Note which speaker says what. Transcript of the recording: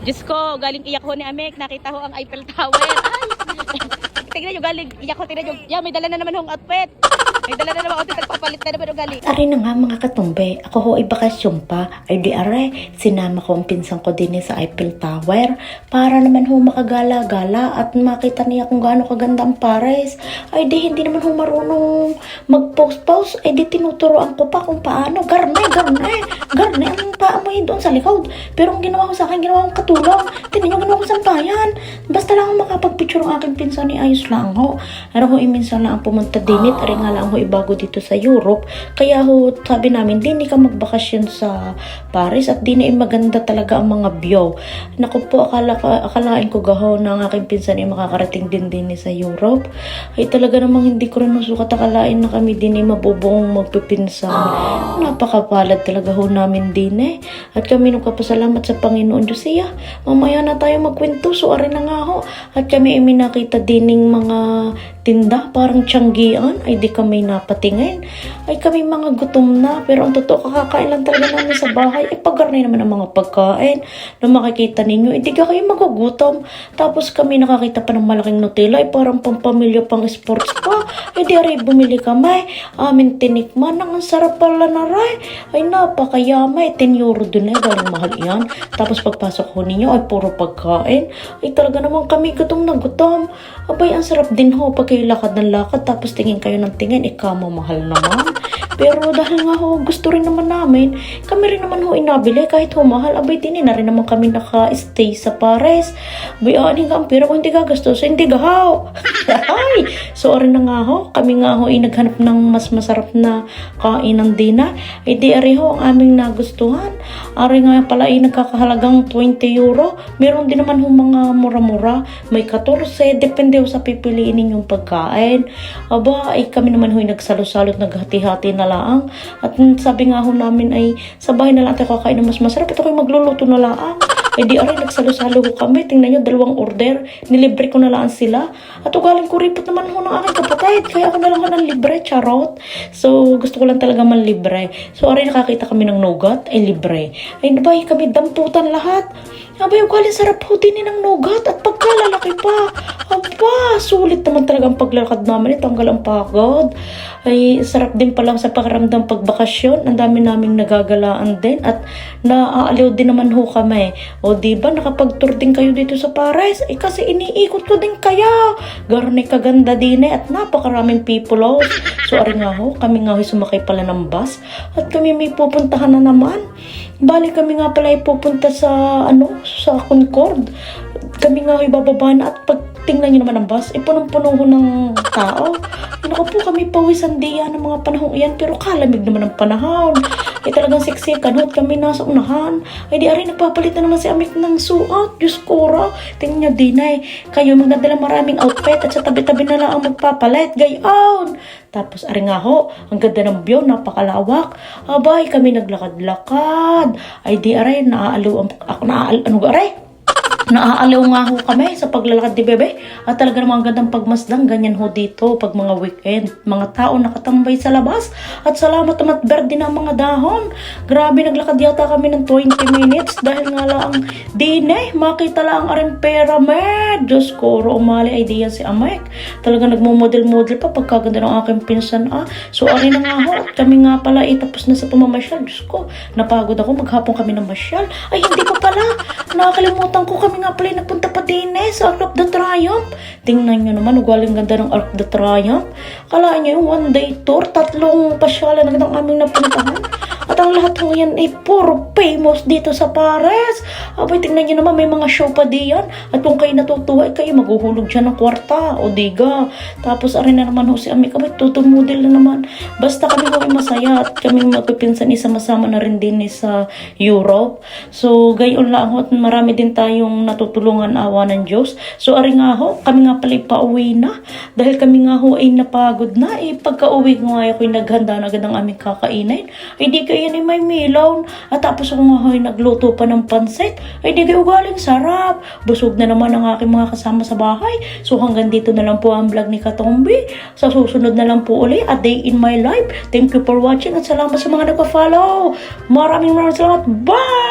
Speaker 1: Diyos ko, galing iyak ho ni Amek. Nakita ho ang Eiffel Tower. Ay! Tingnan nyo, galing iyak ho. Tingnan nyo. Yeah, may dala na naman hong outfit. May dala na naman outfit. Nagpapalit na naman ho galing.
Speaker 2: Ari na nga mga katumbe, ako ho ay bakasyon pa. Ay di are, sinama ko ang pinsan ko din sa Eiffel Tower para naman ho makagala-gala at makita niya kung gaano kaganda ang Paris. Ay di hindi naman ho marunong mag-post-post. Ay di tinuturoan ko pa kung paano. Garne ang paa mo yun doon sa likod. Pero ang ginawa ko sa akin, ginawa kong katulong. Tingnan nyo, ginawa ko sampayan. Basta lang makapag-picture ang aking pinsan ni ayos lang ho. Pero ho, minsan lang ang pumunta dinit. Ari nga lang ho, bago dito sa Europe. Kaya ho, sabi namin, di ka magbakasyon sa Paris at di na maganda talaga ang mga view. Naku po, akalain ko gaho na ang aking pinsan ay makakarating din sa Europe. Ay talaga namang hindi ko rin masukat akalain na kami din ay mabubong magpipinsan. Napakapalad talaga ho namin din eh. At kami nagpapasalamat sa Panginoon Diyos siya. Mamaya na tayo magkwento. So, ari na nga ho. At kami ay minakita dining mga tinda, parang tiyanggian. Ay di kami napatingin. Ay kami mga gutom na. Pero ang totoo, kakakain lang talaga namin sa bahay. Ay pagkarnay naman ang mga pagkain na makikita ninyo. Ay di ka kayo magugutom. Tapos kami nakakita pa ng malaking Nutella. Ay parang pampamilya pang sports pa. Ay di ari bumili kami. Amin tinikman. Ang sarap pala na ray. Ay napakayamay. 10 euro dun eh. Galing mahal yan. Tapos pagpasok ko ninyo ay puro pagkain. Ay talaga naman kami gutom na gutom. Abay ang sarap din ho pag kayo lakad ng lakad. Tapos tingin kayo ng tingin. Mahal naman. Pero dahil nga ho, gusto rin naman namin, kami rin naman ho inabili kahit ho mahal. Abay din na rin naman kami naka-stay sa Paris. Abay, hindi nga ang pera ko hindi gagastos. Hindi gahaw. Ay! So, ari na nga ho, kami nga ho naghanap ng mas masarap na kainan din na. Ay di ari ho ang aming nagustuhan. Ari nga pala nagkakahalagang 20 euro. Meron din naman ho mga mura-mura. May 14. Depende ho sa pipiliin ninyong pagkain. Aba, ay kami naman ho nagsalo-salot, naghati-hati na laang. At sabi nga ho namin ay sa bahay na lang tayo kakain na mas masarap. Ito kayo magluluto na laang. Ay di aray, nagsalo-salo ko kami. Tingnan nyo, 2 order. Nilibre ko na lang sila. At ugaling ko ripot naman ho ng aking kapatid. Kaya ako na lang ho ng libre, charot. So, gusto ko lang talaga man libre. So, aray, nakakita kami ng nougat, ay libre. Ay, nabay kami damputan lahat. Abay, ugaling sarap ho din ng nougat. At pagkalalaki pa. Aba, sulit naman talaga ang paglalakad namin. Tanggal ang pagod. Ay, sarap din pala sa pakiramdam pagbakasyon. Ang dami naming nagagalaan din. At naaaliw din naman ho kami. O diba, nakapag-tour din kayo dito sa Paris. Eh, kasi iniikot ko din kaya. Garne kaganda din eh. At napakaraming people ho. So, ari nga ho, kami nga ho sumakay pala ng bus. At kami may pupuntahan na naman. Bali kami nga pala ay pupunta sa, sa Concord. Kami nga ay bababa na at pag tingnan nyo naman ang bus, punong-puno ho ng tao. Naku po, kami pawisan diyan ng mga panahong iyan, pero kalamig naman ang panahon. Ay talagang siksikan ho at kami nasa unahan. Ay di ari, nagpapalit na naman si Amik ng suot. Diyos ko ra. Tingnan nyo din ay, kayo magdadala maraming outfit at sa tabi-tabi na lang ang magpapalit. Gayon! Tapos ari nga ho, ang ganda ng view, napakalawak. Abay, kami naglakad-lakad. Ay di ari, naaaliw nga ho kami sa paglalakad di bebe. At talaga namang gandang pagmasdang. Ganyan ho dito pag mga weekend. Mga tao nakatambay sa labas. At salamat naman at verde na mga dahon. Grabe, naglakad yata kami ng 20 minutes. Dahil nga lang dine, makita lang ang pyramid. Diyos ko, umali idea si Amek. Talaga nagmo-model-model pa pagkaganda ng aking pinsan. So ari na nga ho. At kami nga pala tapos na sa pamamasyal. Diyos ko, napagod ako. Maghapon kami ng masyal. Ay hindi pa pala. Nakakalimutan ko, kami nga pala nagpunta pa din sa Arc of the Triumph. Tingnan nyo naman, ugaling ganda ng Arc of the Triumph. Kalaan nyo yung 1-day tour, 3 pasyalan na ng aming napuntahan. At ang lahat ng yan ay puro famous dito sa Paris. Abay, tingnan nyo naman, may mga show pa diyan. At kung kayo natutuwa, kayo maghuhulog dyan ng kwarta o diga. Tapos, arin na naman ho si Amik. Abay, tutumodel na naman. Basta kami ho ay masaya at kami magpipinsan sama na rin din sa Europe. So, gayon lang ho. Marami din tayong natutulungan awa ng Diyos. So, ari nga ho, kami nga pala pauwi na. Dahil kami nga ho ay napagod na. Pagka-uwi ko nga ako ay naghanda na agad ang aming kakainin. Ay di kayo yan ay may milaw. At tapos ako nga ho ay nagluto pa ng pansit. Ay di kayo galing sarap. Busog na naman ang aking mga kasama sa bahay. So, hanggang dito na lang po ang vlog ni Katombi. Sa susunod na lang po uli, a day in my life. Thank you for watching at salamat sa mga nagpa-follow. Maraming salamat. Bye!